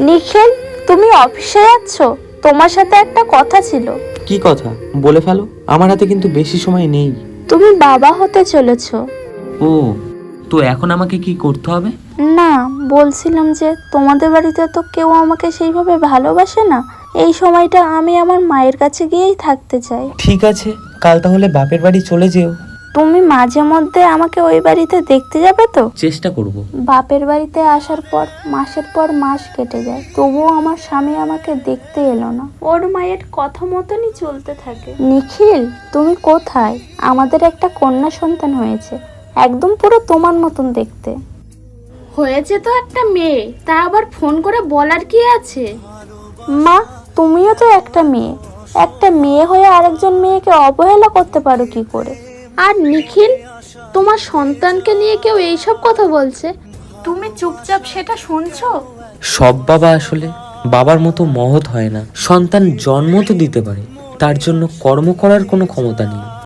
নিখিল, তুমি অফিসে যাচ্ছ? তোমার সাথে একটা কথা ছিল। কি কথা? বলে ফেলো, আমার হাতে কিন্তু বেশি সময় নেই। তুমি বাবা হতে চলেছো। ও, তো এখন আমাকে কি করতে হবে? না, বলছিলাম যে তোমাদের বাড়িতে তো কেউ আমাকে সেইভাবে ভালোবাসে না। এই সময়টা আমি আমার মায়ের কাছে গিয়েই থাকতে চাই। ঠিক আছে, কাল তাহলে বাপের বাড়ি চলে যেও। তুমি মাঝে মধ্যে আমাকে ওই বাড়িতে দেখতে যাবে তো? চেষ্টা করব। বাপের বাড়িতে আসার পর মাসের পর মাস কেটে যায়, তবুও আমার স্বামী আমাকে দেখতে এলো না। ওর মায়ের কথা মতনই চলতে থাকে। নিখিল, তুমি কোথায়? আমাদের একটা কন্যা সন্তান হয়েছে, একদম পুরো তোমার মতন দেখতে। হয়েছে তো একটা মেয়ে, তা আবার ফোন করে বলার কি আছে? মা, তুমিও তো একটা মেয়ে। একটা মেয়ে হয়ে আরেকজন মেয়েকে অবহেলা করতে পারো কি করে? আর নিখিল, তোমার সন্তানকে নিয়ে কেউ এইসব কথা বলছে, তুমি চুপচাপ সেটা শুনছো? সব বাবা আসলে বাবার মতো মহৎ হয় না। সন্তান জন্ম তো দিতে পারে, তার জন্য কর্ম করার কোনো ক্ষমতা নেই।